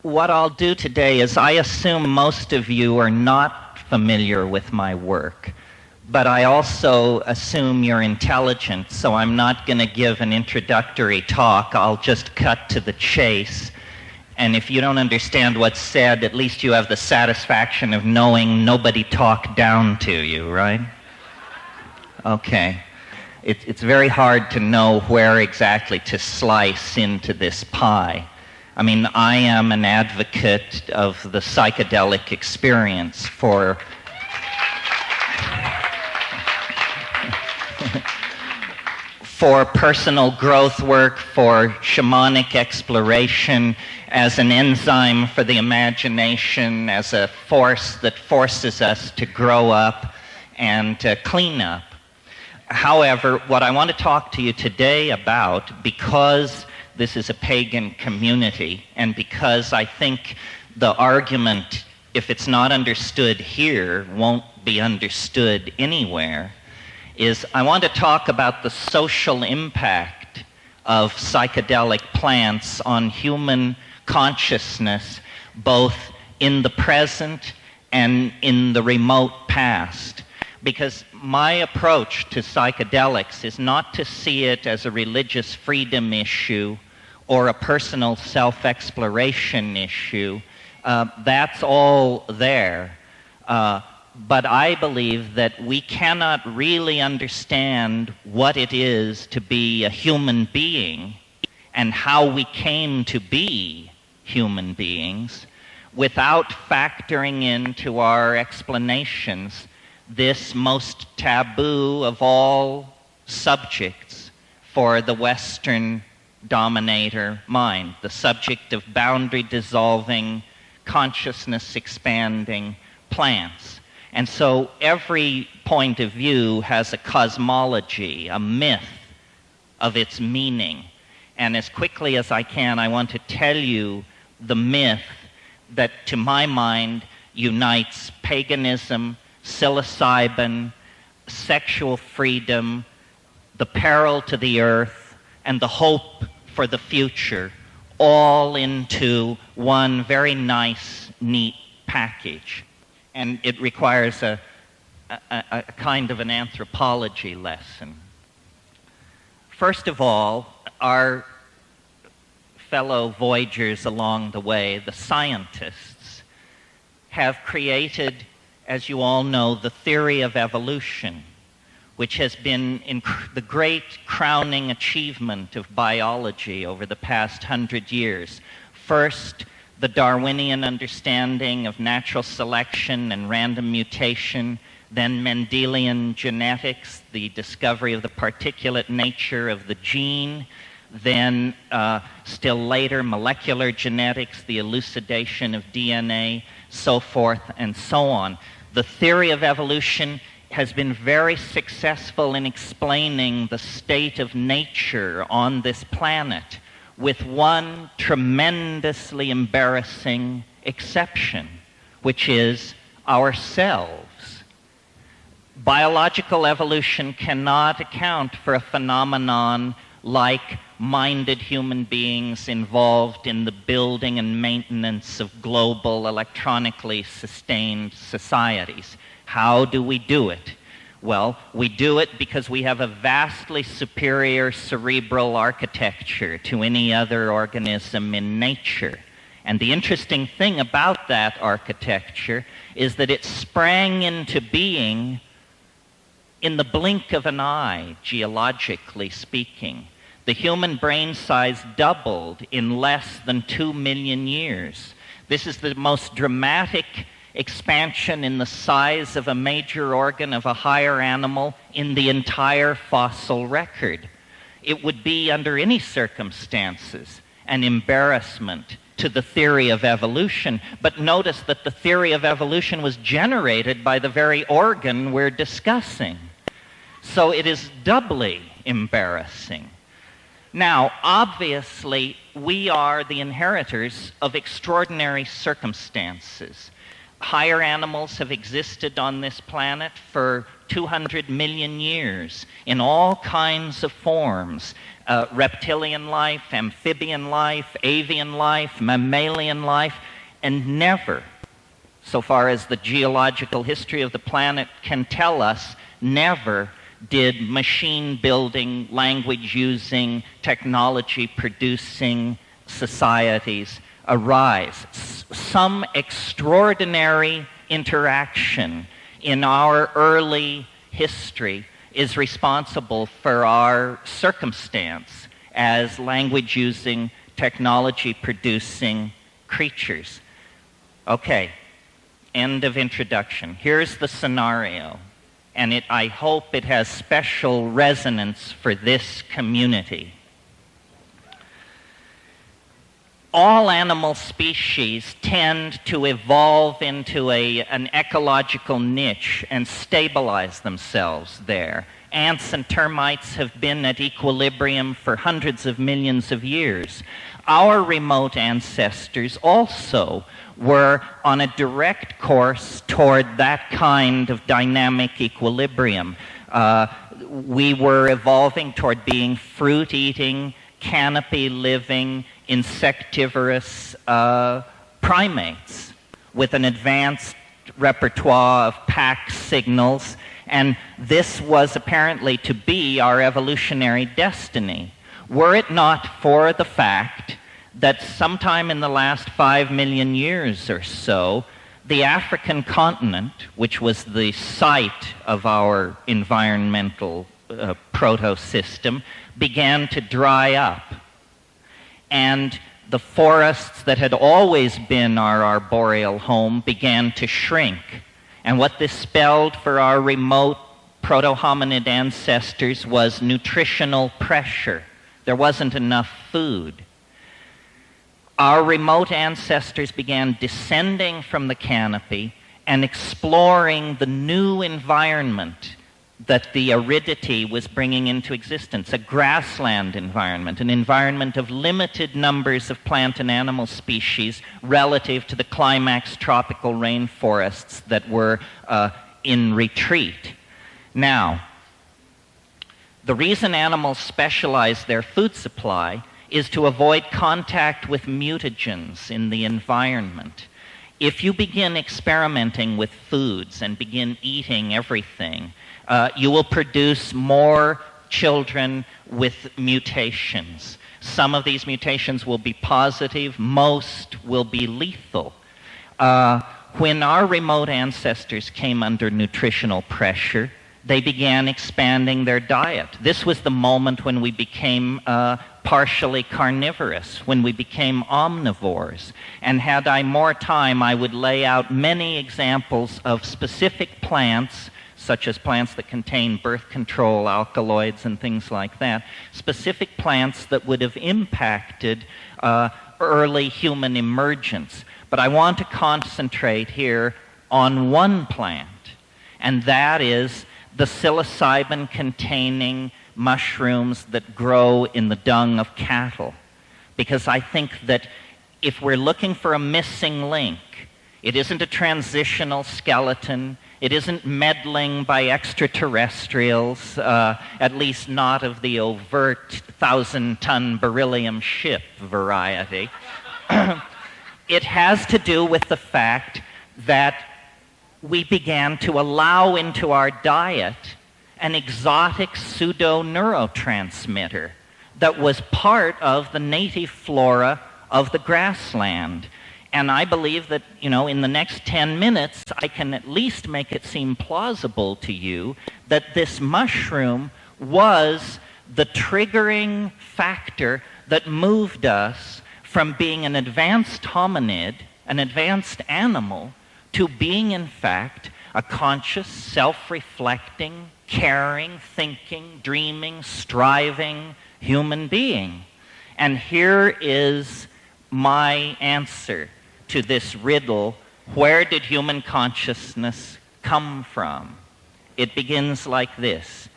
What I'll do today is I assume most of you are not familiar with my work, but I also assume you're intelligent, so I'm not going to give an introductory talk. I'll just cut to the chase. And if you don't understand what's said, at least you have the satisfaction of knowing nobody talked down to you, right? Okay. It's very hard to know where exactly to slice into this pie. I mean, I am an advocate of the psychedelic experience for personal growth work, for shamanic exploration, as an enzyme for the imagination, as a force that forces us to grow up and to clean up. However, what I want to talk to you today about, because this is a pagan community, and because I think the argument, if it's not understood here, won't be understood anywhere, is I want to talk about the social impact of psychedelic plants on human consciousness, both in the present and in the remote past. Because my approach to psychedelics is not to see it as a religious freedom issue or a personal self-exploration issue. That's all there. But I believe that we cannot really understand what it is to be a human being and how we came to be human beings without factoring into our explanations this most taboo of all subjects for the Western dominator mind, the subject of boundary-dissolving, consciousness-expanding plants. And so every point of view has a cosmology, a myth of its meaning. And as quickly as I can, I want to tell you the myth that, to my mind, unites paganism, psilocybin, sexual freedom, the peril to the earth, and the hope for the future, all into one very nice, neat package. And it requires a kind of an anthropology lesson. First of all, our fellow voyagers along the way, the scientists, have created, as you all know, the theory of evolution, which has been the great crowning achievement of biology over the past 100 years. First, the Darwinian understanding of natural selection and random mutation, then Mendelian genetics, the discovery of the particulate nature of the gene, then still later molecular genetics, the elucidation of DNA, so forth and so on. The theory of evolution has been very successful in explaining the state of nature on this planet, with one tremendously embarrassing exception, which is ourselves. Biological evolution cannot account for a phenomenon like minded human beings involved in the building and maintenance of global, electronically sustained societies. How do we do it? Well, we do it because we have a vastly superior cerebral architecture to any other organism in nature. And the interesting thing about that architecture is that it sprang into being in the blink of an eye, geologically speaking. The human brain size doubled in less than 2 million years. This is the most dramatic expansion in the size of a major organ of a higher animal in the entire fossil record. It would be, under any circumstances, an embarrassment to the theory of evolution. But notice that the theory of evolution was generated by the very organ we're discussing. So it is doubly embarrassing. Now, obviously, we are the inheritors of extraordinary circumstances. Higher animals have existed on this planet for 200 million years in all kinds of forms. Reptilian life, amphibian life, avian life, mammalian life, and never, so far as the geological history of the planet can tell us, never did machine-building, language-using, technology-producing societies arise. Some extraordinary interaction in our early history is responsible for our circumstance as language-using, technology-producing creatures. Okay, end of introduction. Here's the scenario, and I hope it has special resonance for this community. All animal species tend to evolve into an ecological niche and stabilize themselves there. Ants and termites have been at equilibrium for hundreds of millions of years. Our remote ancestors also were on a direct course toward that kind of dynamic equilibrium. We were evolving toward being fruit-eating, canopy-living, insectivorous primates with an advanced repertoire of pack signals, and this was apparently to be our evolutionary destiny. Were it not for the fact that sometime in the last 5 million years or so, the African continent, which was the site of our environmental proto-system, began to dry up. And the forests that had always been our arboreal home began to shrink. And what this spelled for our remote proto-hominid ancestors was nutritional pressure. There wasn't enough food. Our remote ancestors began descending from the canopy and exploring the new environment that the aridity was bringing into existence, a grassland environment, an environment of limited numbers of plant and animal species relative to the climax tropical rainforests that were in retreat. Now, the reason animals specialize their food supply is to avoid contact with mutagens in the environment. If you begin experimenting with foods and begin eating everything, you will produce more children with mutations. Some of these mutations will be positive, most will be lethal. When our remote ancestors came under nutritional pressure, they began expanding their diet. This was the moment when we became partially carnivorous, when we became omnivores. And had I more time, I would lay out many examples of specific plants, such as plants that contain birth control, alkaloids, and things like that, specific plants that would have impacted early human emergence. But I want to concentrate here on one plant, and that is the psilocybin-containing mushrooms that grow in the dung of cattle. Because I think that if we're looking for a missing link, it isn't a transitional skeleton, it isn't meddling by extraterrestrials, at least not of the overt 1,000-ton beryllium ship variety. It has to do with the fact that we began to allow into our diet an exotic pseudo-neurotransmitter that was part of the native flora of the grassland. And I believe that, in the next 10 minutes, I can at least make it seem plausible to you that this mushroom was the triggering factor that moved us from being an advanced hominid, an advanced animal, to being, in fact, a conscious, self-reflecting, caring, thinking, dreaming, striving human being. And here is my answer to this riddle: where did human consciousness come from? It begins like this.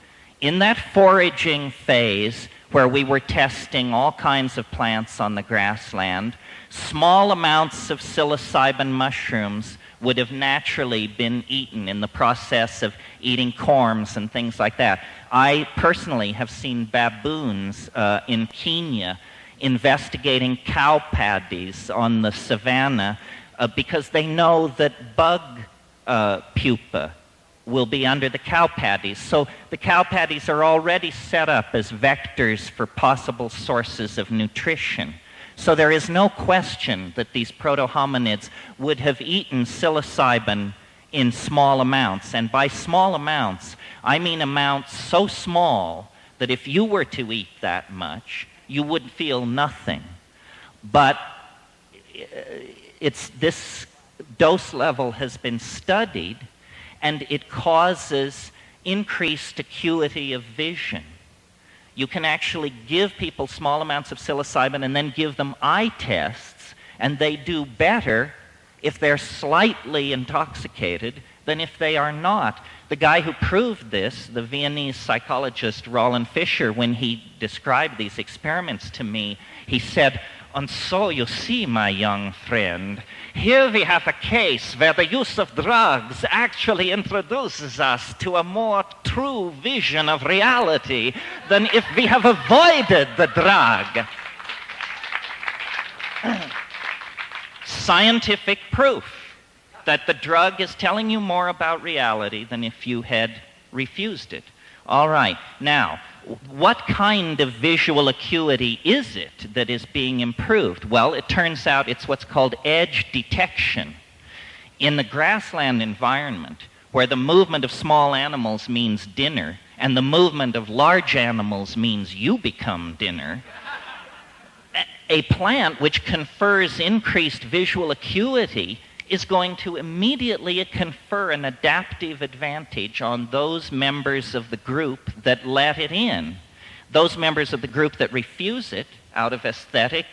In that foraging phase where we were testing all kinds of plants on the grassland, small amounts of psilocybin mushrooms would have naturally been eaten in the process of eating corms and things like that. I personally have seen baboons in Kenya investigating cow paddies on the savannah because they know that bug pupa will be under the cow paddies. So the cow paddies are already set up as vectors for possible sources of nutrition. So there is no question that these proto-hominids would have eaten psilocybin in small amounts. And by small amounts, I mean amounts so small that if you were to eat that much, you would feel nothing. But this dose level has been studied, and it causes increased acuity of vision. You can actually give people small amounts of psilocybin and then give them eye tests, and they do better if they're slightly intoxicated than if they are not. The guy who proved this, the Viennese psychologist Roland Fischer, when he described these experiments to me, he said, "And so you see, my young friend, here we have a case where the use of drugs actually introduces us to a more true vision of reality than if we have avoided the drug." Scientific proof that the drug is telling you more about reality than if you had refused it. All right, now, what kind of visual acuity is it that is being improved? Well, it turns out it's what's called edge detection. In the grassland environment, where the movement of small animals means dinner, and the movement of large animals means you become dinner, a plant which confers increased visual acuity is going to immediately confer an adaptive advantage on those members of the group that let it in. Those members of the group that refuse it out of aesthetic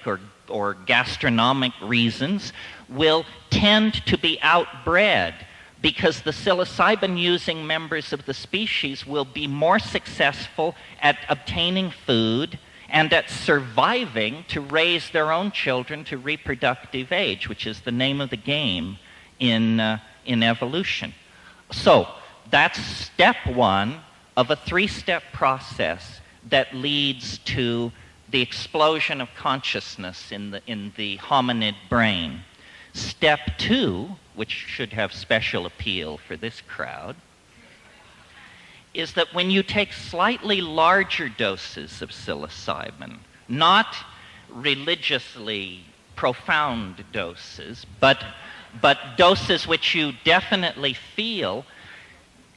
or gastronomic reasons will tend to be outbred, because the psilocybin-using members of the species will be more successful at obtaining food and at surviving to raise their own children to reproductive age, which is the name of the game in evolution. So that's step one of a three-step process that leads to the explosion of consciousness in the hominid brain. Step two, which should have special appeal for this crowd, is that when you take slightly larger doses of psilocybin, not religiously profound doses, but doses which you definitely feel,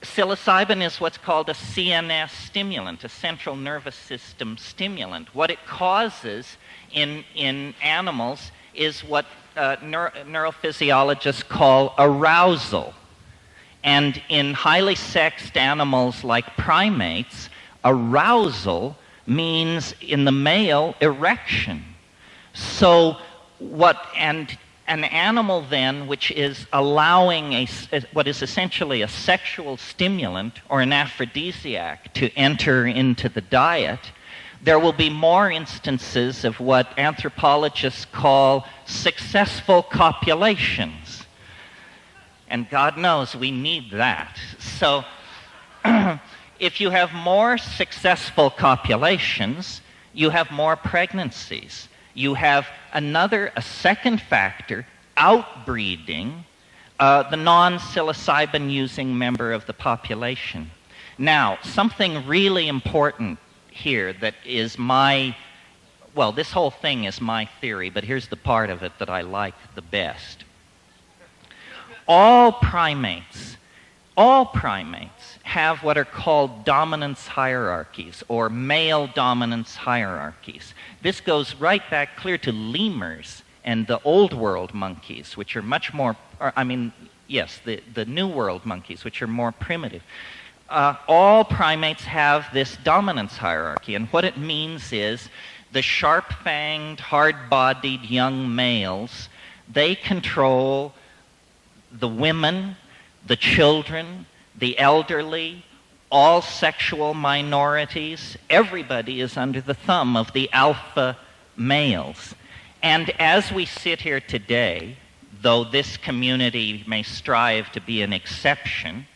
psilocybin is what's called a CNS stimulant, a central nervous system stimulant. What it causes in animals is what neurophysiologists call arousal. And in highly sexed animals like primates, arousal means in the male erection. So an animal then which is allowing what is essentially a sexual stimulant or an aphrodisiac to enter into the diet, there will be more instances of what anthropologists call successful copulations. And God knows we need that. So if you have more successful copulations, you have more pregnancies. You have a second factor, outbreeding the non-psilocybin using member of the population. Now, something really important here that is this whole thing is my theory, but here's the part of it that I like the best. All primates have what are called dominance hierarchies or male dominance hierarchies. This goes right back clear to lemurs and the old world monkeys, which are much more, the new world monkeys, which are more primitive. All primates have this dominance hierarchy, and what it means is the sharp-fanged, hard-bodied young males, they control the women, the children, the elderly, all sexual minorities. Everybody is under the thumb of the alpha males. And as we sit here today, though this community may strive to be an exception,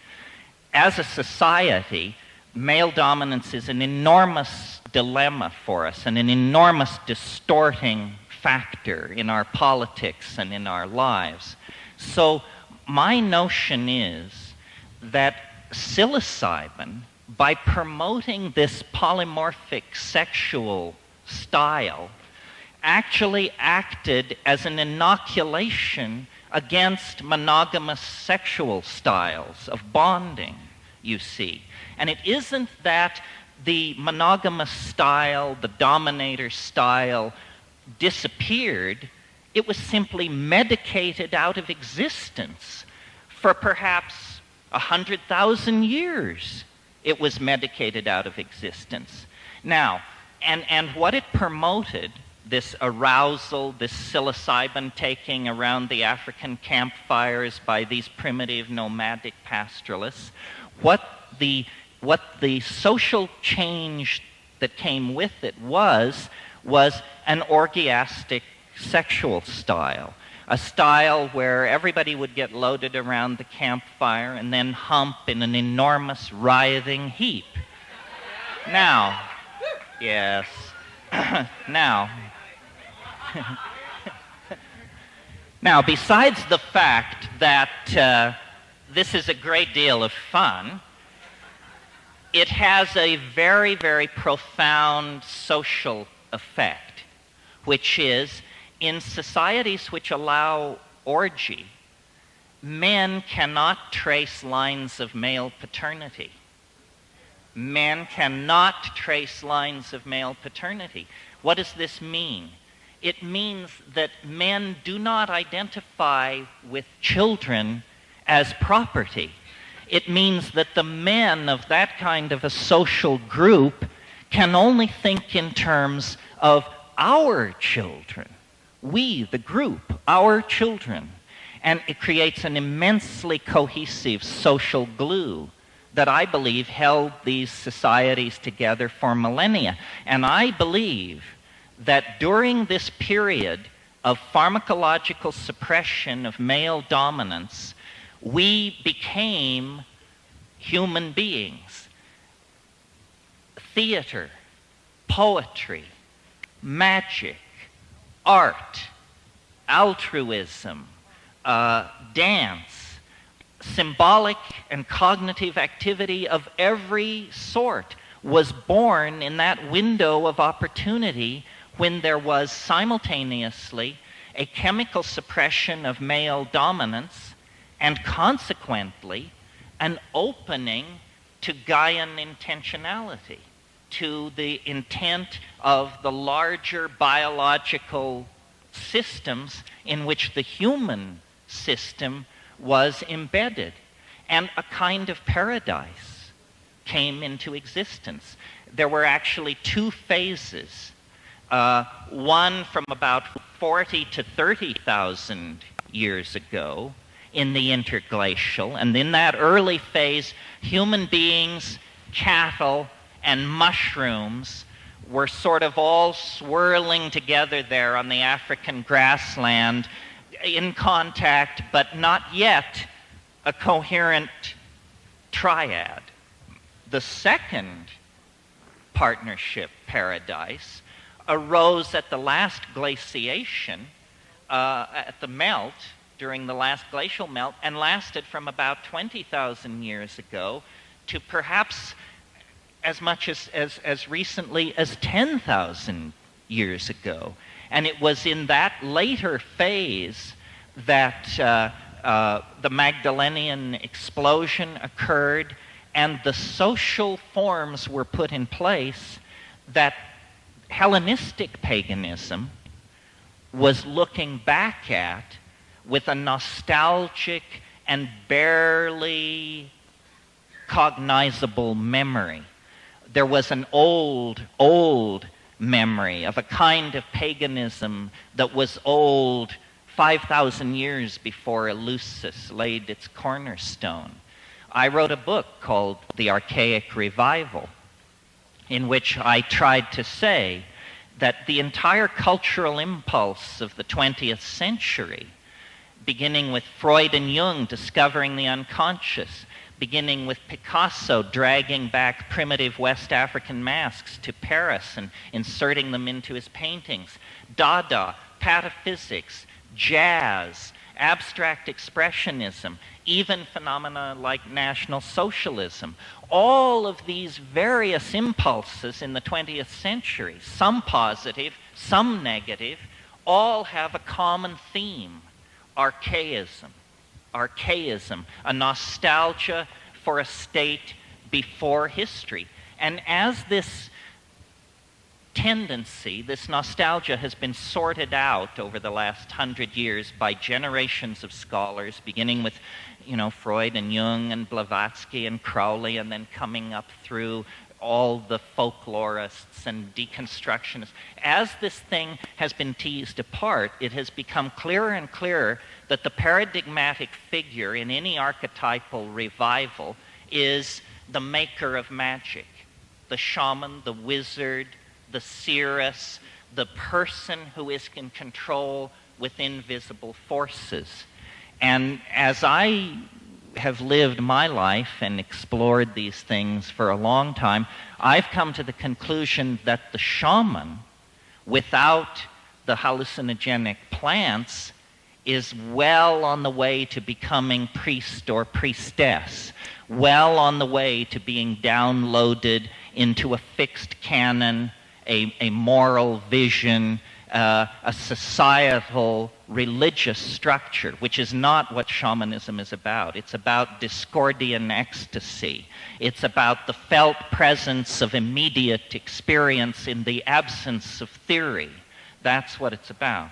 as a society, male dominance is an enormous dilemma for us and an enormous distorting factor in our politics and in our lives. So my notion is that psilocybin, by promoting this polymorphic sexual style, actually acted as an inoculation against monogamous sexual styles of bonding, you see. And it isn't that the monogamous style, the dominator style, disappeared. It was simply medicated out of existence. For perhaps 100,000 years, it was medicated out of existence. Now, and what it promoted, this arousal, this psilocybin taking around the African campfires by these primitive nomadic pastoralists, what the social change that came with it was an orgiastic sexual style, a style where everybody would get loaded around the campfire and then hump in an enormous writhing heap. Now, yes, now, besides the fact that this is a great deal of fun, it has a very, very profound social effect, which is, in societies which allow orgy, men cannot trace lines of male paternity. Men cannot trace lines of male paternity. What does this mean? It means that men do not identify with children as property. It means that the men of that kind of a social group can only think in terms of our children. We, the group, our children. And it creates an immensely cohesive social glue that I believe held these societies together for millennia. And I believe that during this period of pharmacological suppression of male dominance, we became human beings. Theater, poetry, magic, art, altruism, dance, symbolic and cognitive activity of every sort was born in that window of opportunity when there was simultaneously a chemical suppression of male dominance and consequently an opening to Gaian intentionality, to the intent of the larger biological systems in which the human system was embedded. And a kind of paradise came into existence. There were actually two phases. One from about 40 to 30,000 years ago in the interglacial. And in that early phase, human beings, cattle, and mushrooms were sort of all swirling together there on the African grassland in contact, but not yet a coherent triad. The second partnership paradise arose at the last glaciation, at the melt, during the last glacial melt, and lasted from about 20,000 years ago to perhaps as much as recently as 10,000 years ago. And it was in that later phase that the Magdalenian explosion occurred and the social forms were put in place that Hellenistic paganism was looking back at with a nostalgic and barely cognizable memory. There was an old memory of a kind of paganism that was old 5,000 years before Eleusis laid its cornerstone. I wrote a book called The Archaic Revival, in which I tried to say that the entire cultural impulse of the 20th century beginning with Freud and Jung discovering the unconscious, beginning with Picasso dragging back primitive West African masks to Paris and inserting them into his paintings, Dada, pataphysics, jazz, abstract expressionism, even phenomena like National Socialism. All of these various impulses in the 20th century, some positive, some negative, all have a common theme: archaism. Archaism, a nostalgia for a state before history. And as this tendency, this nostalgia, has been sorted out over the last 100 years by generations of scholars, beginning with, Freud and Jung and Blavatsky and Crowley, and then coming up through all the folklorists and deconstructionists. As this thing has been teased apart, it has become clearer and clearer that the paradigmatic figure in any archetypal revival is the maker of magic, the shaman, the wizard, the seeress, the person who is in control with invisible forces. And as I have lived my life and explored these things for a long time, I've come to the conclusion that the shaman, without the hallucinogenic plants, is well on the way to becoming priest or priestess, well on the way to being downloaded into a fixed canon, a moral vision, a societal religious structure, which is not what shamanism is about. It's about Discordian ecstasy. It's about the felt presence of immediate experience in the absence of theory. That's what it's about.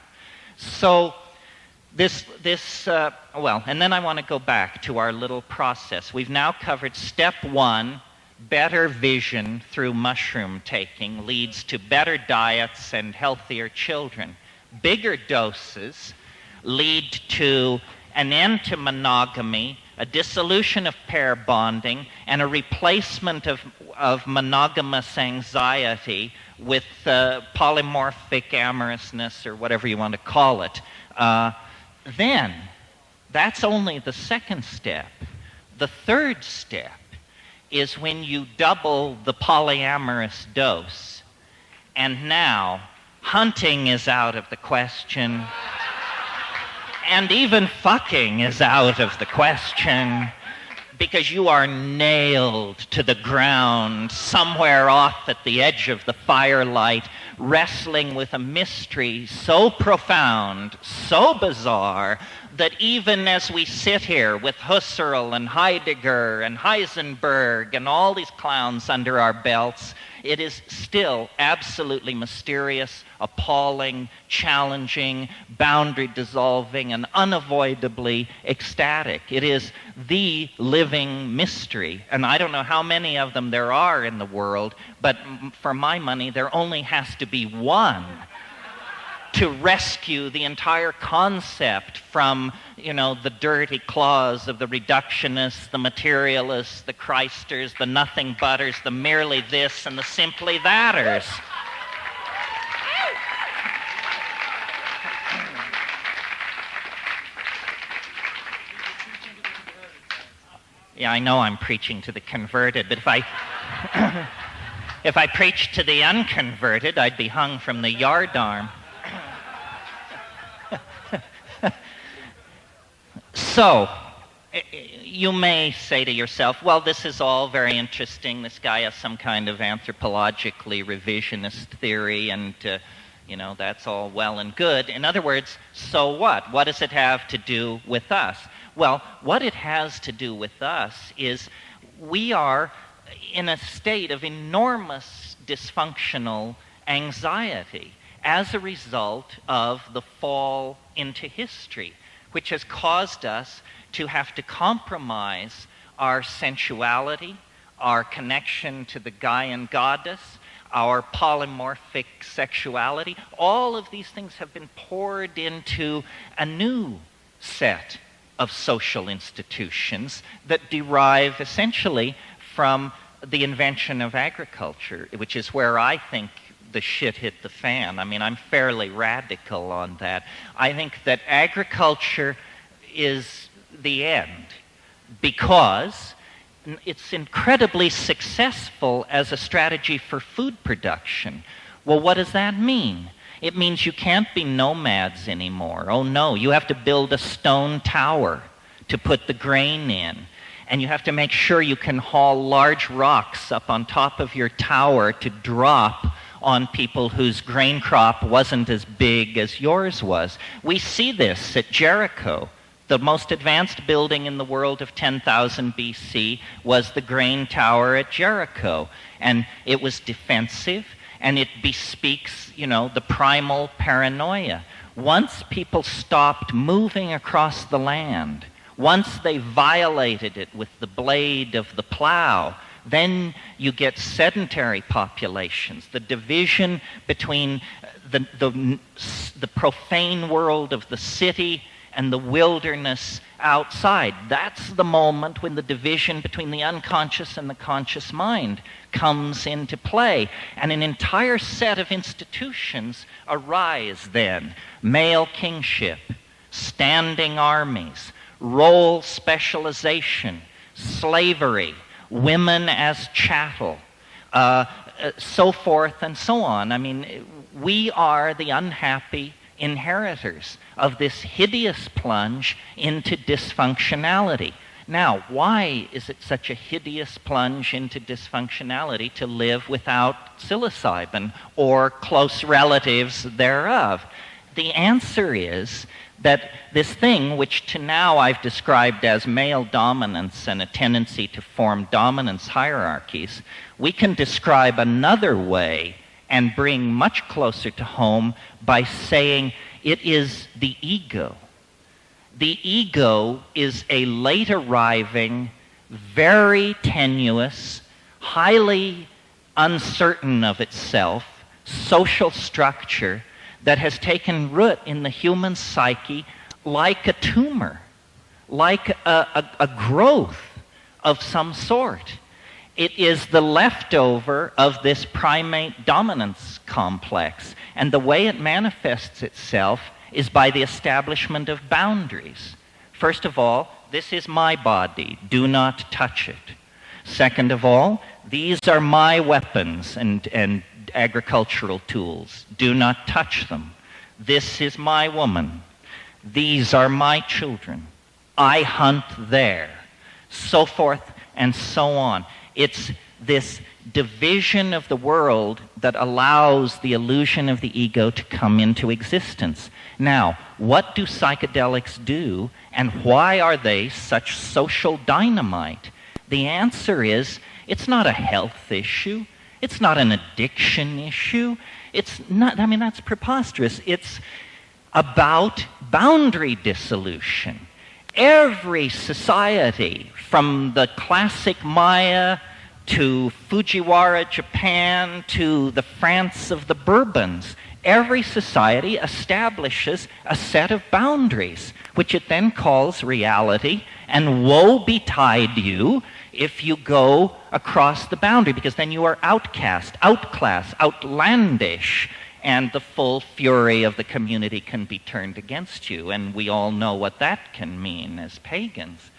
So and then I want to go back to our little process. We've now covered step one: better vision through mushroom taking leads to better diets and healthier children. Bigger doses lead to an end to monogamy, a dissolution of pair bonding, and a replacement of monogamous anxiety with polymorphic amorousness, or whatever you want to call it. Then, that's only the second step. The third step is when you double the polyamorous dose, and now hunting is out of the question, and even fucking is out of the question, because you are nailed to the ground somewhere off at the edge of the firelight, wrestling with a mystery so profound, so bizarre, that even as we sit here with Husserl and Heidegger and Heisenberg and all these clowns under our belts, it is still absolutely mysterious, appalling, challenging, boundary dissolving, and unavoidably ecstatic. It is the living mystery. And I don't know how many of them there are in the world, but for my money, there only has to be one to rescue the entire concept from, the dirty claws of the reductionists, the materialists, the Christers, the nothing butters, the merely this and the simply thaters. Yeah, I know I'm preaching to the converted, but if I preached to the unconverted, I'd be hung from the yardarm. So, you may say to yourself, well, this is all very interesting. This guy has some kind of anthropologically revisionist theory, and, that's all well and good. In other words, so what? What does it have to do with us? Well, what it has to do with us is we are in a state of enormous dysfunctional anxiety as a result of the fall into history, which has caused us to have to compromise our sensuality, our connection to the Gaian goddess, our polymorphic sexuality. All of these things have been poured into a new set of social institutions that derive essentially from the invention of agriculture, which is where I think the shit hit the fan. I mean, I'm fairly radical on that. I think that agriculture is the end, because it's incredibly successful as a strategy for food production. Well, what does that mean? It means you can't be nomads anymore. Oh no, you have to build a stone tower to put the grain in. And you have to make sure you can haul large rocks up on top of your tower to drop on people whose grain crop wasn't as big as yours was. We see this at Jericho. The most advanced building in the world of 10,000 BC was the grain tower at Jericho. And it was defensive, and it bespeaks, the primal paranoia. Once people stopped moving across the land, once they violated it with the blade of the plow, then you get sedentary populations. The division between the profane world of the city and the wilderness outside. That's the moment when the division between the unconscious and the conscious mind comes into play. And an entire set of institutions arise then. Male kingship, standing armies, role specialization, slavery, women as chattel, so forth and so on. I mean, we are the unhappy inheritors of this hideous plunge into dysfunctionality. Now, why is it such a hideous plunge into dysfunctionality to live without psilocybin or close relatives thereof? The answer is that this thing, which to now I've described as male dominance and a tendency to form dominance hierarchies, we can describe another way and bring much closer to home by saying it is the ego. The ego is a late arriving, very tenuous, highly uncertain of itself, social structure that has taken root in the human psyche like a tumor, like a growth of some sort. It is the leftover of this primate dominance complex. And the way it manifests itself is by the establishment of boundaries. First of all, this is my body. Do not touch it. Second of all, these are my weapons and agricultural tools. Do not touch them. This is my woman. These are my children. I hunt there. So forth and so on. It's this division of the world that allows the illusion of the ego to come into existence. Now, what do psychedelics do, and why are they such social dynamite? The answer is, it's not a health issue. It's not an addiction issue. It's not, that's preposterous. It's about boundary dissolution. Every society, from the classic Maya to Fujiwara, Japan, to the France of the Bourbons, every society establishes a set of boundaries, which it then calls reality, and woe betide you if you go across the boundary, because then you are outcast, outclassed, outlandish, and the full fury of the community can be turned against you, and we all know what that can mean as pagans.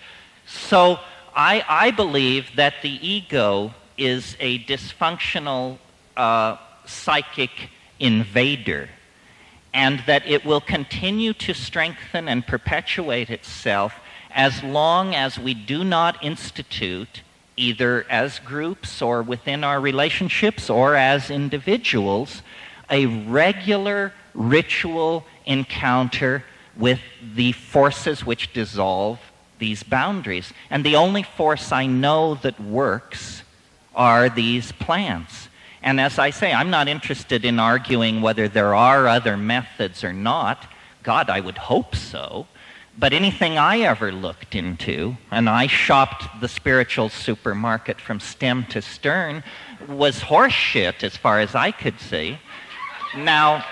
So I believe that the ego is a dysfunctional psychic invader, and that it will continue to strengthen and perpetuate itself as long as we do not institute, either as groups or within our relationships or as individuals, a regular ritual encounter with the forces which dissolve these boundaries. And the only force I know that works are these plants. And as I say, I'm not interested in arguing whether there are other methods or not. God, I would hope so. But anything I ever looked into, and I shopped the spiritual supermarket from stem to stern, was horse shit as far as I could see. Now,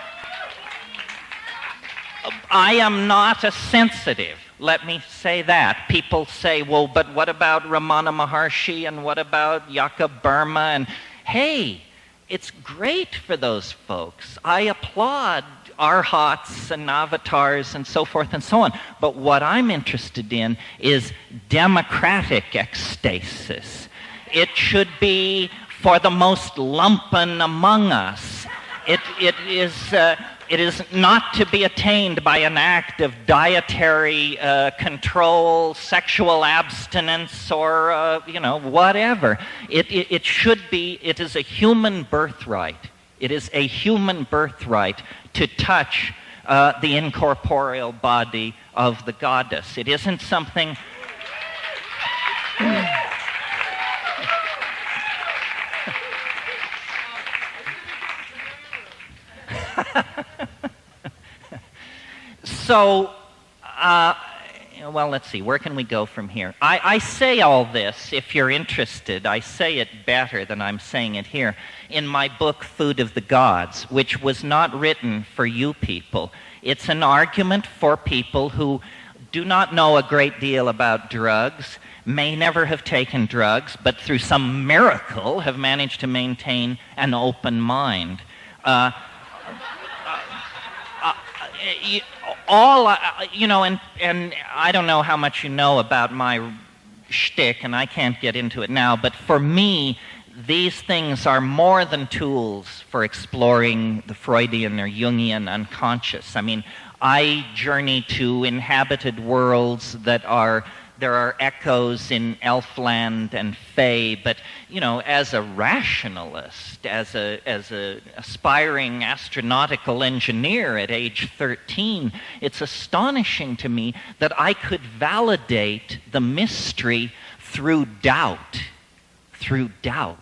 I am not a sensitive. Let me say that. People say, well, but what about Ramana Maharshi and what about Jakob Burma? And hey, it's great for those folks. I applaud arhats and avatars and so forth and so on. But what I'm interested in is democratic ecstasis. It should be for the most lumpen among us. It is not to be attained by an act of dietary control, sexual abstinence, or whatever. It should be. It is a human birthright. It is a human birthright to touch the incorporeal body of the goddess. It isn't something. So, well, let's see, where can we go from here? I say all this, if you're interested, I say it better than I'm saying it here, in my book, Food of the Gods, which was not written for you people. It's an argument for people who do not know a great deal about drugs, may never have taken drugs, but through some miracle have managed to maintain an open mind. And I don't know how much you know about my shtick, and I can't get into it now, but for me, these things are more than tools for exploring the Freudian or Jungian unconscious. I mean, I journey to inhabited worlds that there are echoes in Elfland and Fae, but, as a rationalist, as a aspiring astronautical engineer at age 13, it's astonishing to me that I could validate the mystery through doubt. Through doubt.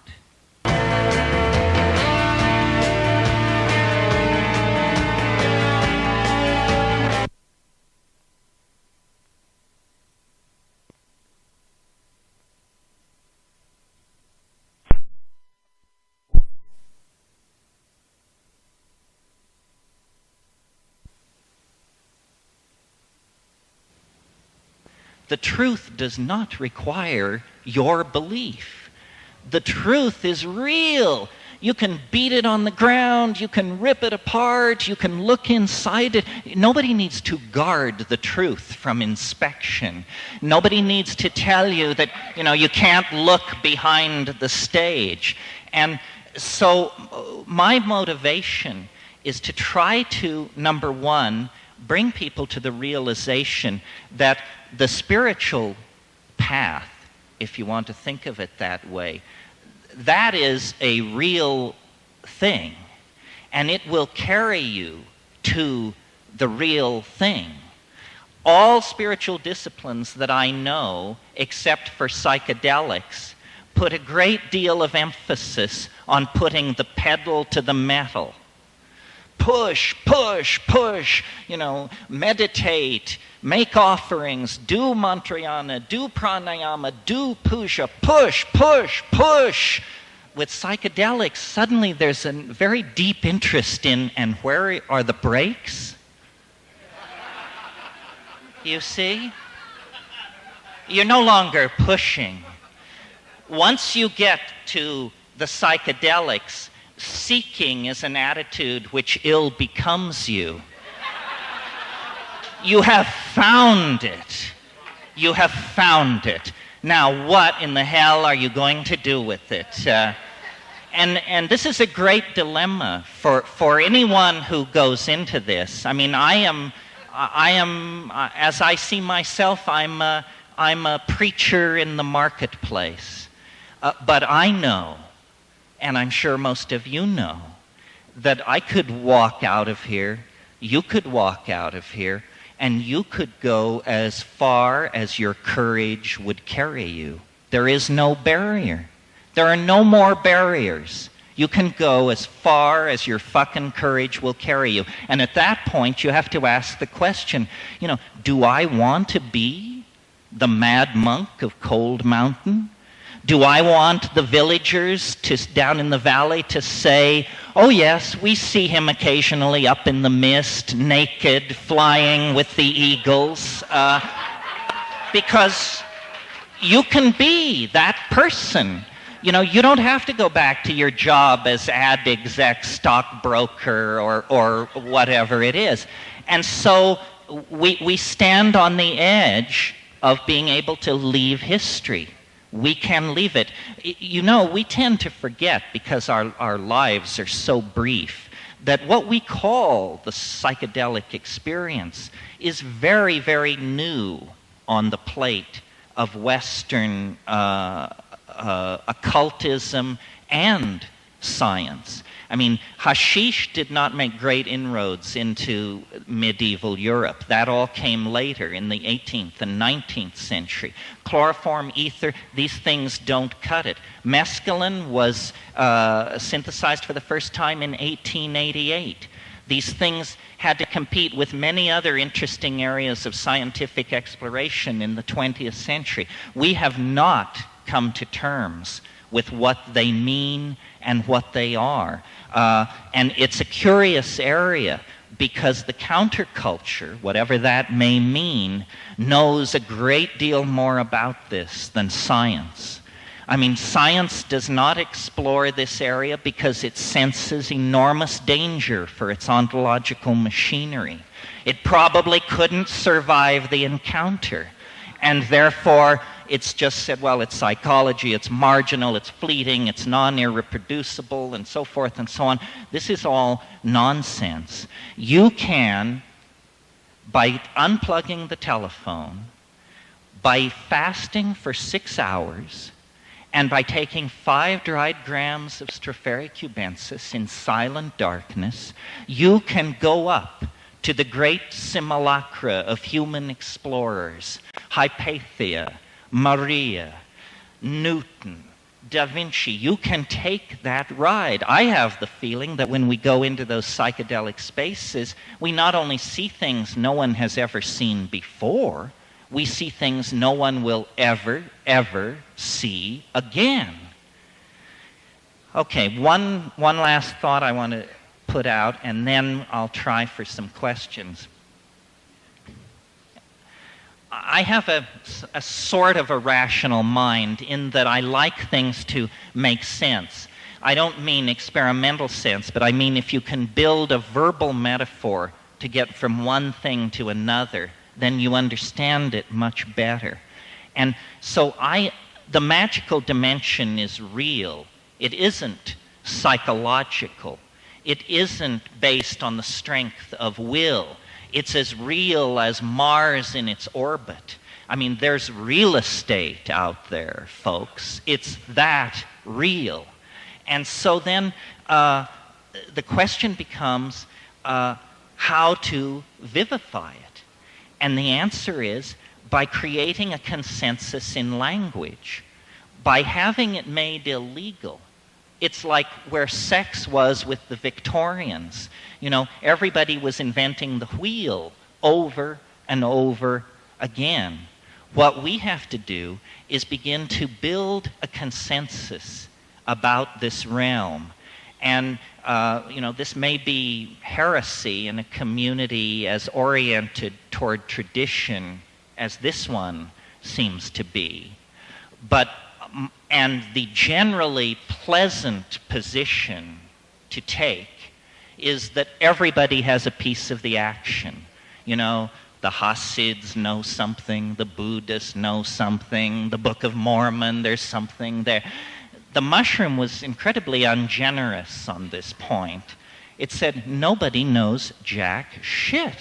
The truth does not require your belief. The truth is real. You can beat it on the ground, you can rip it apart, you can look inside it. Nobody needs to guard the truth from inspection. Nobody needs to tell you that, you can't look behind the stage. And so my motivation is to try to, number one, bring people to the realization that the spiritual path, if you want to think of it that way, that is a real thing, and it will carry you to the real thing. All spiritual disciplines that I know, except for psychedelics, put a great deal of emphasis on putting the pedal to the metal. Push, push, push, meditate, make offerings, do mantrayana, do pranayama, do puja, push, push, push. With psychedelics, suddenly there's a very deep interest in, and where are the brakes? You see? You're no longer pushing. Once you get to the psychedelics, seeking is an attitude which ill becomes you. You have found it. You have found it. Now, what in the hell are you going to do with it? And this is a great dilemma for anyone who goes into this. I mean, I am, as I see myself, I'm a preacher in the marketplace. But I know, and I'm sure most of you know, that I could walk out of here, you could walk out of here, and you could go as far as your courage would carry you. There is no barrier. There are no more barriers. You can go as far as your fucking courage will carry you. And at that point, you have to ask the question, do I want to be the mad monk of Cold Mountain? Do I want the villagers down in the valley to say, oh yes, we see him occasionally up in the mist, naked, flying with the eagles? Because you can be that person. you don't have to go back to your job as ad exec, stockbroker, or whatever it is. And so we stand on the edge of being able to leave history. We can leave it. We tend to forget, because our lives are so brief, that what we call the psychedelic experience is very, very new on the plate of Western occultism and science. I mean, hashish did not make great inroads into medieval Europe. That all came later in the 18th and 19th century. Chloroform, ether, these things don't cut it. Mescaline was synthesized for the first time in 1888. These things had to compete with many other interesting areas of scientific exploration in the 20th century. We have not come to terms with what they mean and what they are. And it's a curious area, because the counterculture, whatever that may mean, knows a great deal more about this than science. I mean, science does not explore this area because it senses enormous danger for its ontological machinery. It probably couldn't survive the encounter, and therefore it's just said, well, it's psychology, it's marginal, it's fleeting, it's non-irreproducible, and so forth and so on. This is all nonsense. You can, by unplugging the telephone, by fasting for 6 hours, and by taking 5 dried grams of Stropharia cubensis in silent darkness, you can go up to the great simulacra of human explorers, Hypatia, Maria, Newton, Da Vinci. You can take that ride. I have the feeling that when we go into those psychedelic spaces, we not only see things no one has ever seen before, we see things no one will ever, ever see again. Okay, one last thought I want to put out, and then I'll try for some questions. I have a sort of a rational mind, in that I like things to make sense. I don't mean experimental sense, but I mean if you can build a verbal metaphor to get from one thing to another, then you understand it much better. And so the magical dimension is real. It isn't psychological. It isn't based on the strength of will. It's as real as Mars in its orbit. I mean, there's real estate out there, folks. It's that real. And so then the question becomes how to vivify it. And the answer is by creating a consensus in language, by having it made illegal. It's like where sex was with the Victorians. Everybody was inventing the wheel over and over again. What we have to do is begin to build a consensus about this realm. And, this may be heresy in a community as oriented toward tradition as this one seems to be. And the generally pleasant position to take is that everybody has a piece of the action. The Hasids know something, the Buddhists know something, the Book of Mormon, there's something there. The mushroom was incredibly ungenerous on this point. It said nobody knows jack shit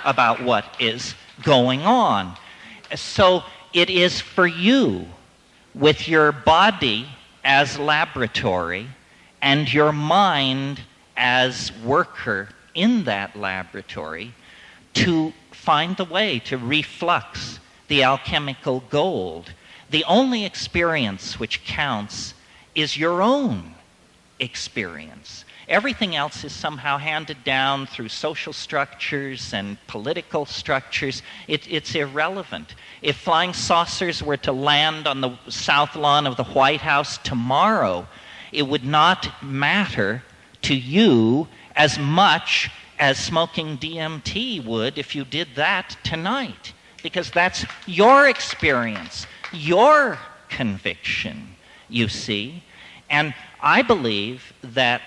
about what is going on. So it is for you, with your body as laboratory and your mind as worker in that laboratory, to find the way to reflux the alchemical gold. The only experience which counts is your own experience. Everything else is somehow handed down through social structures and political structures. It's irrelevant. If flying saucers were to land on the south lawn of the White House tomorrow, it would not matter to you as much as smoking DMT would if you did that tonight, because that's your experience, your conviction. you see. And I believe that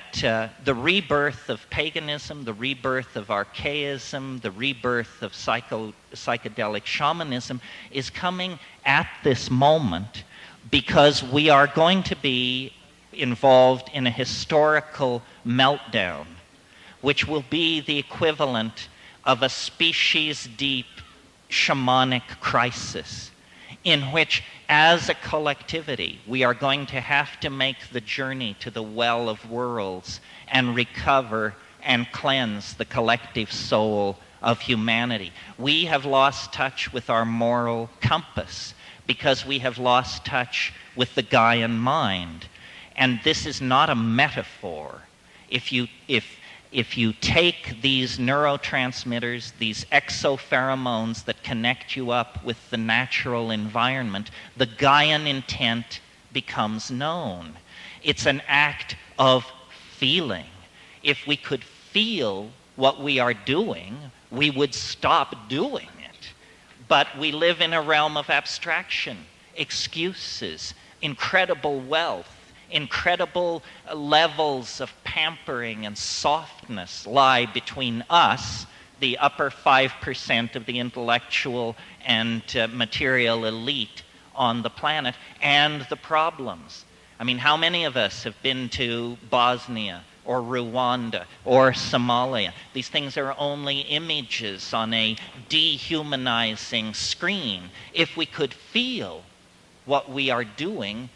the rebirth of paganism, the rebirth of archaism, the rebirth of psychedelic shamanism is coming at this moment because we are going to be involved in a historical meltdown, which will be the equivalent of a species-deep shamanic crisis, in which, as a collectivity, we are going to have to make the journey to the well of worlds and recover and cleanse the collective soul of humanity. We have lost touch with our moral compass because we have lost touch with the Gaian mind. And this is not a metaphor. If you take these neurotransmitters, these exopheromones that connect you up with the natural environment, the Gaian intent becomes known. It's an act of feeling. If we could feel what we are doing, we would stop doing it. But we live in a realm of abstraction, excuses, incredible wealth, incredible levels of pampering and softness lie between us, the upper 5% of the intellectual and material elite on the planet, and the problems. I mean, how many of us have been to Bosnia or Rwanda or Somalia? These things are only images on a dehumanizing screen. If we could feel what we are doing,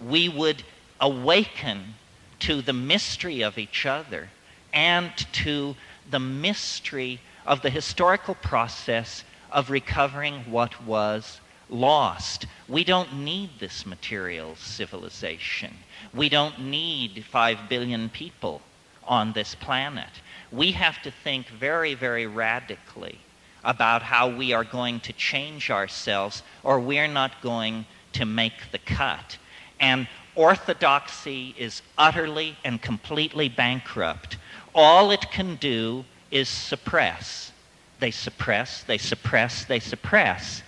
we would awaken to the mystery of each other and to the mystery of the historical process of recovering what was lost. We don't need this material civilization. We don't need 5 billion people on this planet. We have to think very, very radically about how we are going to change ourselves, or we're not going to make the cut. And orthodoxy is utterly and completely bankrupt. All it can do is suppress. They suppress, they suppress, they suppress.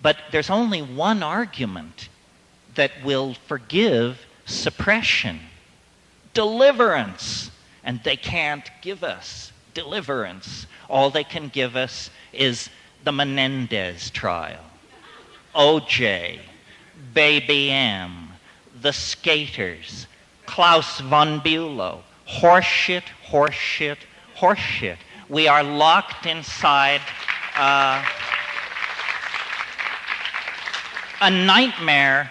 But there's only one argument that will forgive suppression: deliverance. And they can't give us deliverance. All they can give us is the Menendez trial, OJ, Baby M, the skaters, Klaus von Bülow. Horseshit, horseshit, horseshit. We are locked inside a nightmare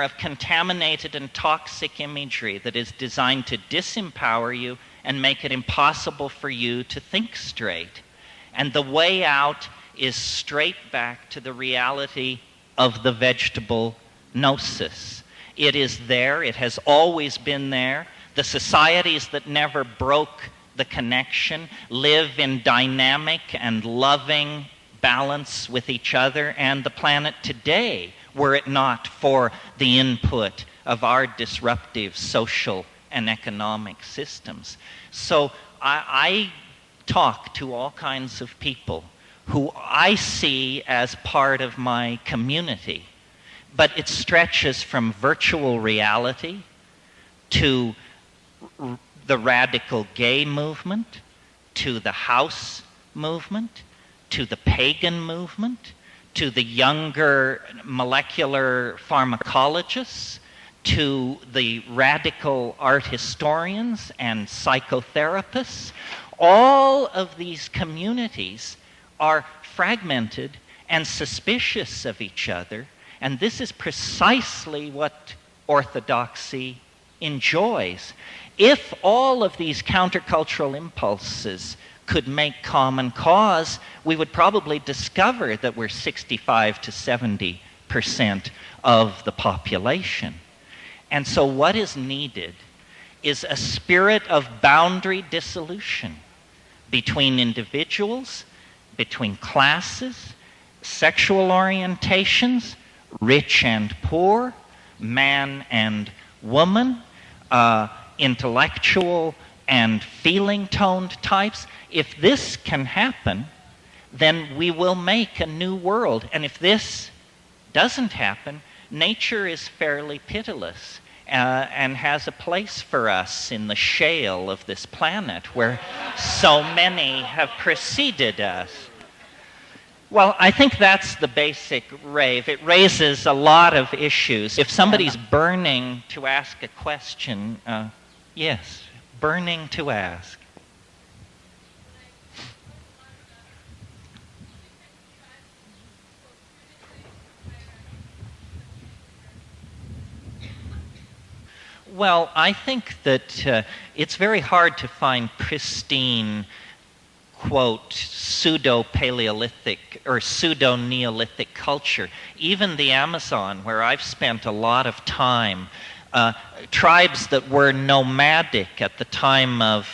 of contaminated and toxic imagery that is designed to disempower you and make it impossible for you to think straight. And the way out is straight back to the reality of the vegetable gnosis. It is there. It has always been there. The societies that never broke the connection live in dynamic and loving balance with each other and the planet today, were it not for the input of our disruptive social and economic systems. So I talk to all kinds of people who I see as part of my community. But it stretches from virtual reality to the radical gay movement, to the house movement, to the pagan movement, to the younger molecular pharmacologists, to the radical art historians and psychotherapists. All of these communities are fragmented and suspicious of each other. And this is precisely what orthodoxy enjoys. If all of these countercultural impulses could make common cause, we would probably discover that we're 65 to 70% of the population. And so what is needed is a spirit of boundary dissolution between individuals, between classes, sexual orientations, rich and poor, man and woman, intellectual and feeling-toned types. If this can happen, then we will make a new world. And if this doesn't happen, nature is fairly pitiless and has a place for us in the shale of this planet where so many have preceded us. Well, I think that's the basic rave. It raises a lot of issues. If somebody's burning to ask a question, yes, burning to ask. Well, I think that it's very hard to find pristine, quote, pseudo-Paleolithic or pseudo-Neolithic culture. Even the Amazon, where I've spent a lot of time, tribes that were nomadic at the time of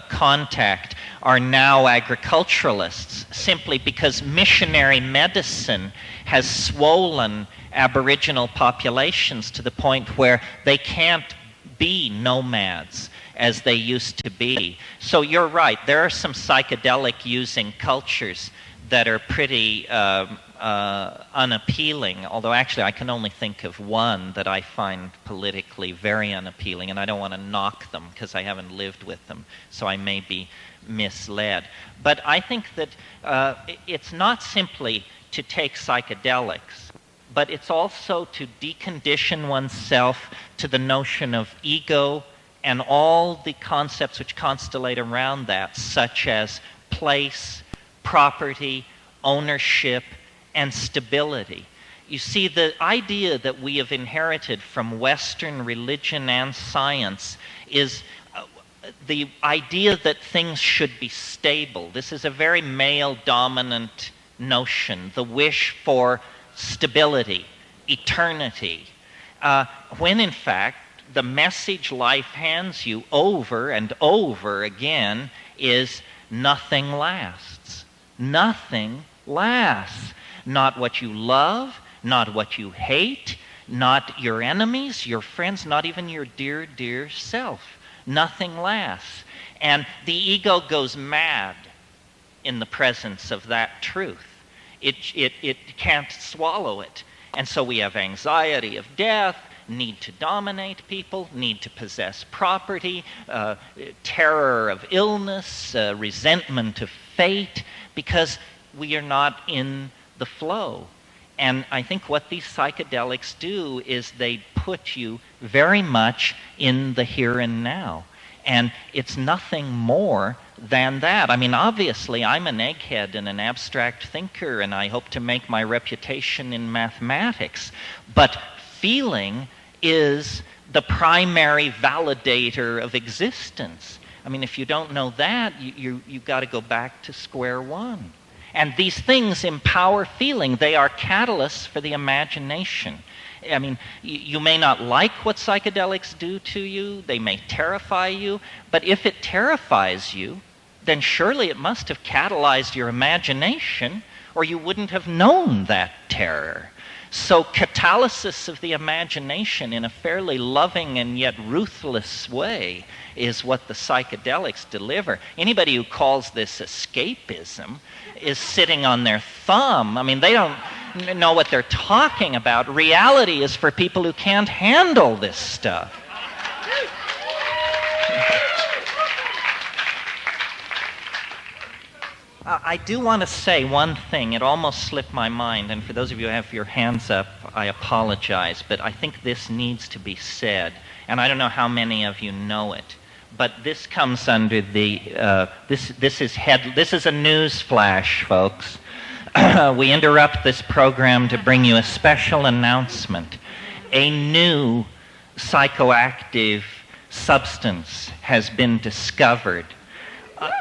contact are now agriculturalists, simply because missionary medicine has swollen Aboriginal populations to the point where they can't be nomads as they used to be. So you're right, there are some psychedelic using cultures that are pretty unappealing, although actually I can only think of one that I find politically very unappealing, and I don't want to knock them because I haven't lived with them, so I may be misled. But I think that it's not simply to take psychedelics, but it's also to decondition oneself to the notion of ego and all the concepts which constellate around that, such as place, property, ownership, and stability. You see, the idea that we have inherited from Western religion and science is the idea that things should be stable. This is a very male-dominant notion, the wish for stability, eternity, when in fact the message life hands you over and over again is nothing lasts. Nothing lasts. Not what you love, not what you hate, not your enemies, your friends, not even your dear, dear self. Nothing lasts. And the ego goes mad in the presence of that truth. It can't swallow it. And so we have anxiety of death, need to dominate people, need to possess property, terror of illness, resentment of fate, because we are not in the flow. And I think what these psychedelics do is they put you very much in the here and now. And it's nothing more than that. I mean, obviously, I'm an egghead and an abstract thinker, and I hope to make my reputation in mathematics. But feeling is the primary validator of existence. I mean, if you don't know that, you've got to go back to square one. And these things empower feeling. They are catalysts for the imagination. I mean, you may not like what psychedelics do to you, they may terrify you, but if it terrifies you, then surely it must have catalyzed your imagination, or you wouldn't have known that terror. So catalysis of the imagination in a fairly loving and yet ruthless way is what the psychedelics deliver. Anybody who calls this escapism is sitting on their thumb. I mean, they don't know what they're talking about. Reality is for people who can't handle this stuff. I do want to say one thing. It almost slipped my mind, and for those of you who have your hands up, I apologize, but I think this needs to be said, and I don't know how many of you know it, but this comes under the, this is a news flash, folks. We interrupt this program to bring you a special announcement. A new psychoactive substance has been discovered.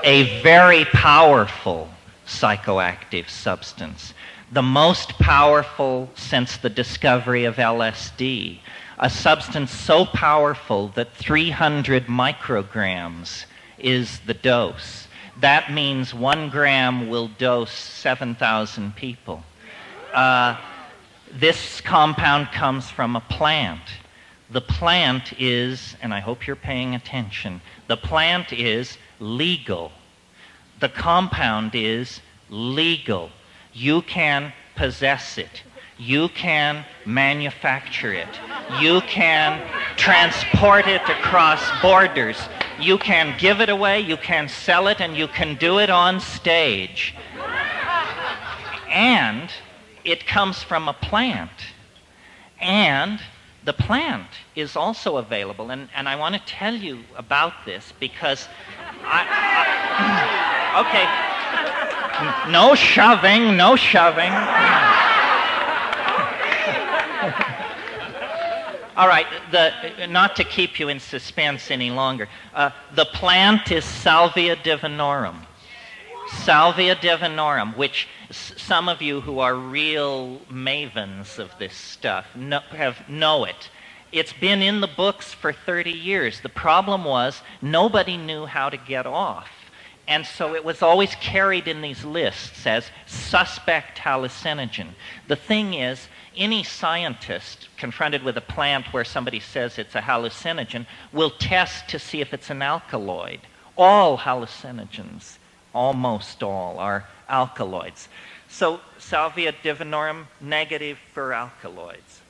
A very powerful psychoactive substance, the most powerful since the discovery of LSD, a substance so powerful that 300 micrograms is the dose. That means 1 gram will dose 7,000 people. This compound comes from a plant. The plant is, and I hope you're paying attention, the plant is legal. The compound is legal. You can possess it. You can manufacture it. You can transport it across borders. You can give it away, you can sell it, and you can do it on stage. And it comes from a plant. And the plant is also available. And I want to tell you about this because okay. No shoving, no shoving. All right, not to keep you in suspense any longer, the plant is Salvia divinorum. Salvia divinorum, which some of you who are real mavens of this stuff know it. It's been in the books for 30 years. The problem was nobody knew how to get off. And so it was always carried in these lists as suspect hallucinogen. The thing is, any scientist confronted with a plant where somebody says it's a hallucinogen will test to see if it's an alkaloid. All hallucinogens, almost all, are alkaloids. So Salvia divinorum, negative for alkaloids.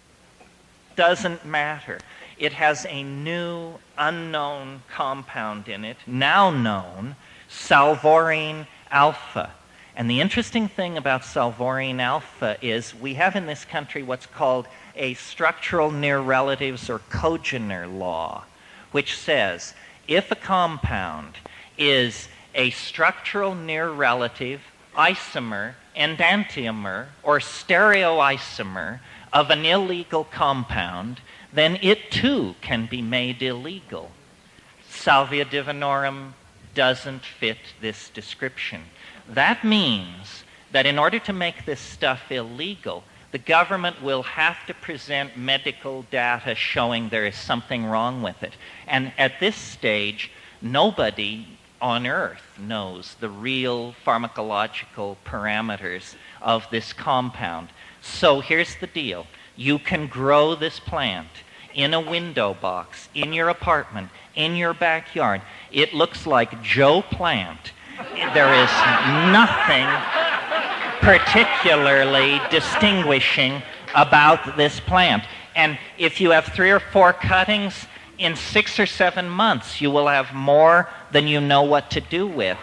Doesn't matter. It has a new, unknown compound in it, now known, salvorine alpha. And the interesting thing about salvorine alpha is we have in this country what's called a structural near relatives or cogener law, which says if a compound is a structural near relative, isomer, enantiomer, or stereoisomer of an illegal compound, then it too can be made illegal. Salvia divinorum doesn't fit this description. That means that in order to make this stuff illegal, the government will have to present medical data showing there is something wrong with it. And at this stage, nobody on Earth knows the real pharmacological parameters of this compound. So here's the deal. You can grow this plant in a window box, in your apartment, in your backyard. It looks like Joe Plant. There is nothing particularly distinguishing about this plant. And if you have 3 or 4 cuttings, in 6 or 7 months you will have more than you know what to do with.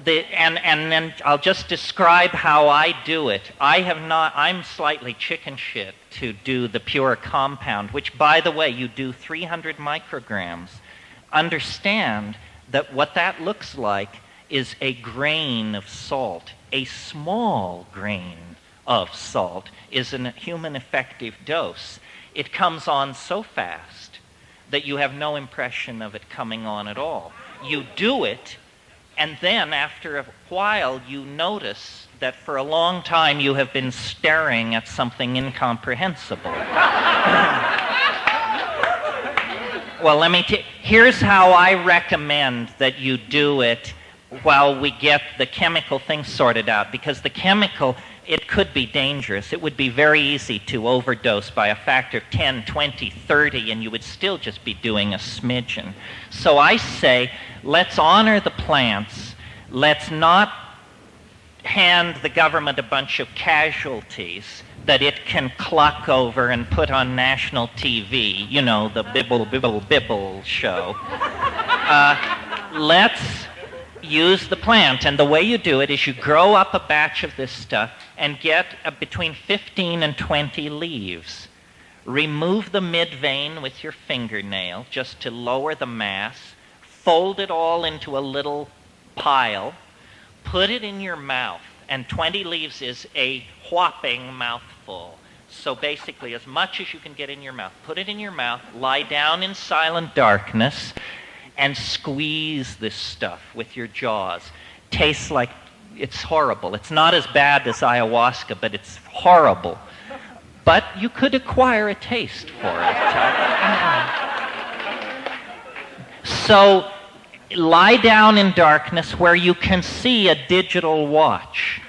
And then I'll just describe how I do it. I'm slightly chicken shit to do the pure compound, which, by the way, you do 300 micrograms. Understand that what that looks like is a grain of salt. A small grain of salt is a human effective dose. It comes on so fast that you have no impression of it coming on at all. You do it, and then after a while you notice that for a long time you have been staring at something incomprehensible. Well, here's how I recommend that you do it while we get the chemical thing sorted out, because the chemical, it could be dangerous. It would be very easy to overdose by a factor of 10, 20, 30, and you would still just be doing a smidgen. So I say, let's honor the plants. Let's not hand the government a bunch of casualties that it can cluck over and put on national TV, you know, the bibble, bibble, bibble show. Let's use the plant. And the way you do it is you grow up a batch of this stuff and get between 15 and 20 leaves. Remove the mid-vein with your fingernail just to lower the mass. Fold it all into a little pile. Put it in your mouth. And 20 leaves is a whopping mouthful. So basically, as much as you can get in your mouth, put it in your mouth, lie down in silent darkness, and squeeze this stuff with your jaws. Tastes like it's horrible. It's not as bad as ayahuasca, but it's horrible. But you could acquire a taste for it. So lie down in darkness where you can see a digital watch.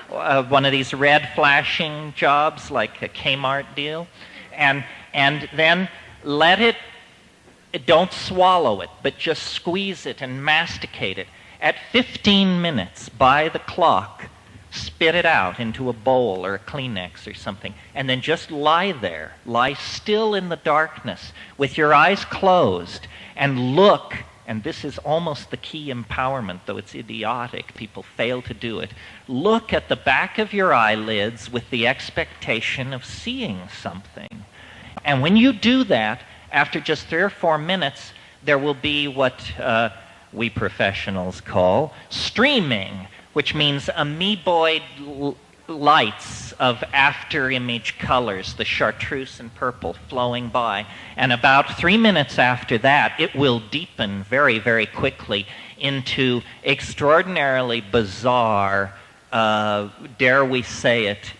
One of these red flashing jobs like a Kmart deal. And then let it, don't swallow it, but just squeeze it and masticate it. At 15 minutes by the clock, spit it out into a bowl or a Kleenex or something, and then just lie there, lie still in the darkness with your eyes closed and look, and this is almost the key empowerment, though it's idiotic, people fail to do it. Look at the back of your eyelids with the expectation of seeing something. And when you do that, after just 3 or 4 minutes, there will be what we professionals call streaming, which means amoeboid lights of after-image colors, the chartreuse and purple flowing by. And about 3 minutes after that, it will deepen very, very quickly into extraordinarily bizarre, dare we say it,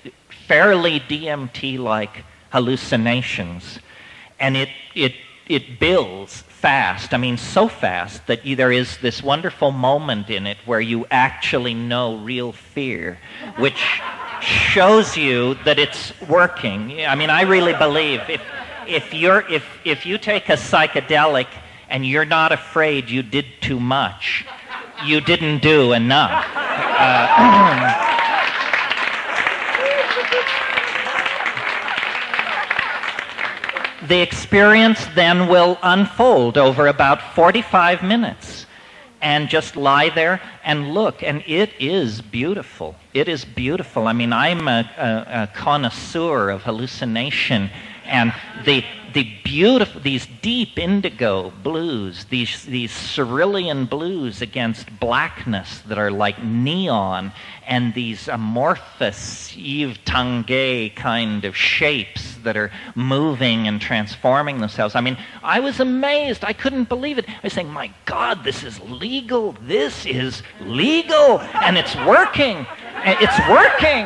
fairly DMT-like hallucinations. And it builds fast. I mean, so fast that there is this wonderful moment in it where you actually know real fear, which shows you that it's working. I mean, I really believe if you take a psychedelic and you're not afraid you did too much, you didn't do enough. The experience then will unfold over about 45 minutes, and just lie there and look, and it is beautiful. It is beautiful. I mean, I'm a connoisseur of hallucination, and the beautiful, these deep indigo blues, these cerulean blues against blackness that are like neon, and these amorphous Yves Tanguay kind of shapes that are moving and transforming themselves. I mean, I was amazed. I couldn't believe it. I was saying, my God, this is legal. This is legal, and it's working. It's working.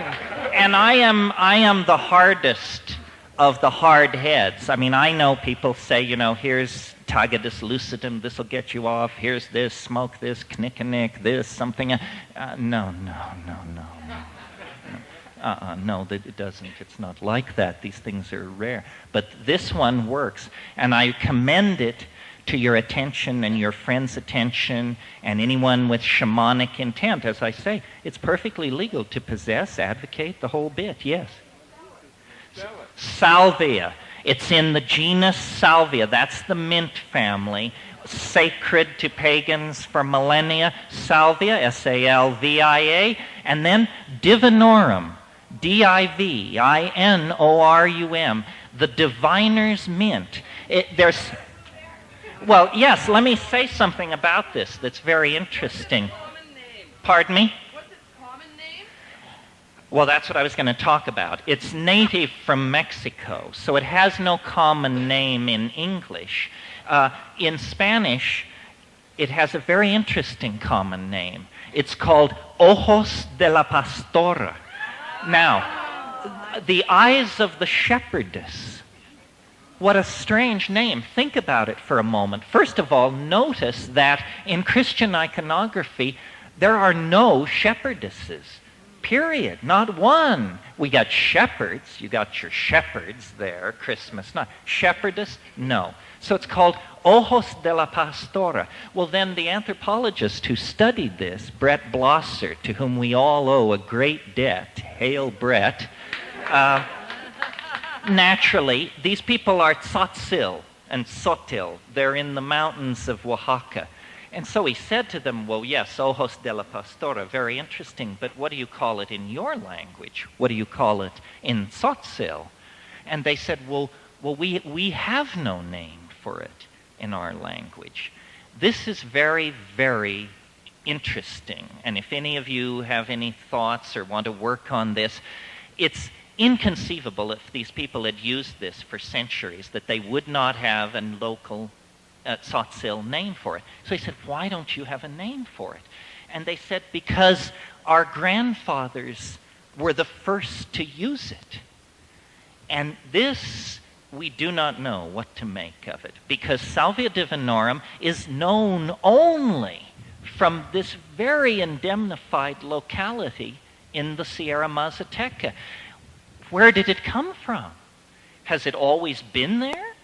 And I am the hardest of the hard heads. I mean, I know people say, you know, here's Tagetes lucidum, this will get you off, here's this, smoke this, knick-a-nick, this, something. No, it doesn't. It's not like that. These things are rare. But this one works, and I commend it to your attention and your friends' attention and anyone with shamanic intent. As I say, it's perfectly legal to possess, advocate, the whole bit, yes. Salvia. It's in the genus Salvia. That's the mint family. Sacred to pagans for millennia. Salvia, S-A-L-V-I-A. And then Divinorum, D-I-V-I-N-O-R-U-M. The diviner's mint. Well, yes, let me say something about this that's very interesting. Pardon me? Well, that's what I was going to talk about. It's native from Mexico, so it has no common name in English. In Spanish, it has a very interesting common name. It's called Ojos de la Pastora. Now, the eyes of the shepherdess. What a strange name. Think about it for a moment. First of all, notice that in Christian iconography, there are no shepherdesses. Period. Not one. We got shepherds. You got your shepherds there, Christmas night. Shepherdess? No. So it's called Ojos de la Pastora. Well, then the anthropologist who studied this, Brett Blosser, to whom we all owe a great debt, hail Brett, naturally, these people are Tzotzil and Sotil. They're in the mountains of Oaxaca. And so he said to them, well, yes, Ojos de la Pastora, very interesting, but what do you call it in your language? What do you call it in Tzotzil? And they said, well, we have no name for it in our language. This is very, very interesting. And if any of you have any thoughts or want to work on this, it's inconceivable if these people had used this for centuries that they would not have a local Tzotzil name for it. So he said, why don't you have a name for it? And they said, because our grandfathers were the first to use it. And this, we do not know what to make of it, because Salvia divinorum is known only from this very indemnified locality in the Sierra Mazateca. Where did it come from? Has it always been there?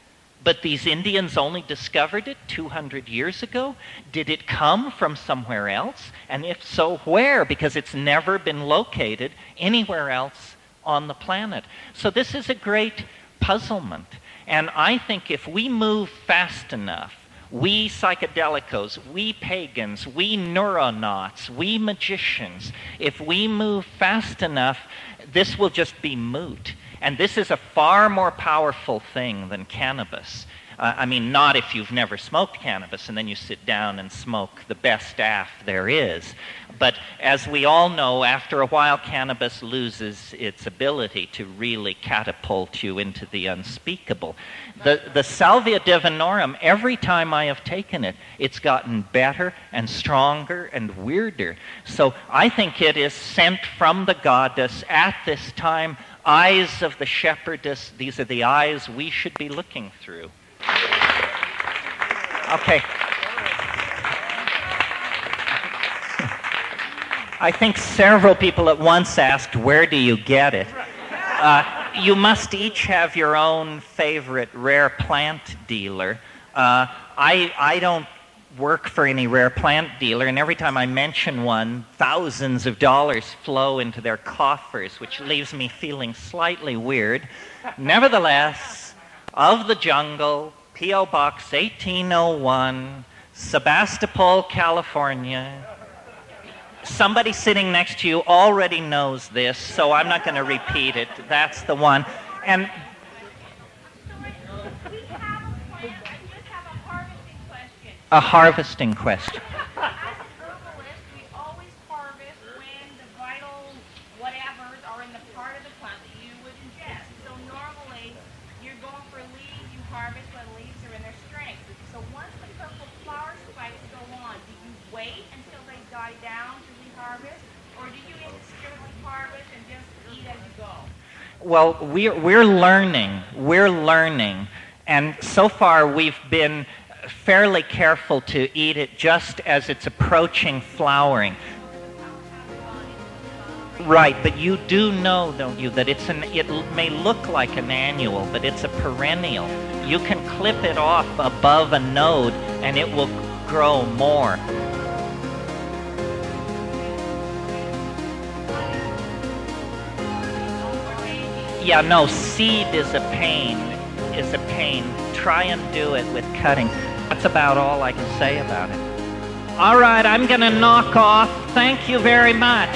But these Indians only discovered it 200 years ago. Did it come from somewhere else? And if so, where? Because it's never been located anywhere else on the planet. So this is a great puzzlement. And I think if we move fast enough, we psychedelicos, we pagans, we neuronauts, we magicians, if we move fast enough, this will just be moot. And this is a far more powerful thing than cannabis. I mean, not if you've never smoked cannabis and then you sit down and smoke the best aff there is. But as we all know, after a while, cannabis loses its ability to really catapult you into the unspeakable. The Salvia divinorum, every time I have taken it, it's gotten better and stronger and weirder. So I think it is sent from the goddess at this time. Eyes of the shepherdess, these are the eyes we should be looking through. Okay. I think several people at once asked, where do you get it? You must each have your own favorite rare plant dealer. I don't work for any rare plant dealer, and every time I mention one, thousands of dollars flow into their coffers, which leaves me feeling slightly weird. Nevertheless, of the jungle, P.O. Box 1801, Sebastopol, California. Somebody sitting next to you already knows this, so I'm not going to repeat it. That's the one. And a harvesting question. As herbalists, we always harvest when the vital whatevers are in the part of the plant that you would ingest. So normally, you're going for leaves, you harvest when leaves are in their strength. So once the purple flower spikes go on, do you wait until they die down to reharvest? Or do you indiscriminately harvest and just eat as you go? Well, we're learning. We're learning. And so far, we've been fairly careful to eat it just as it's approaching flowering. Right, but you do know, don't you, that it may look like an annual, but it's a perennial. You can clip it off above a node and it will grow more. Yeah, no, seed is a pain, Try and do it with cutting. That's about all I can say about it. All right, I'm going to knock off. Thank you very much.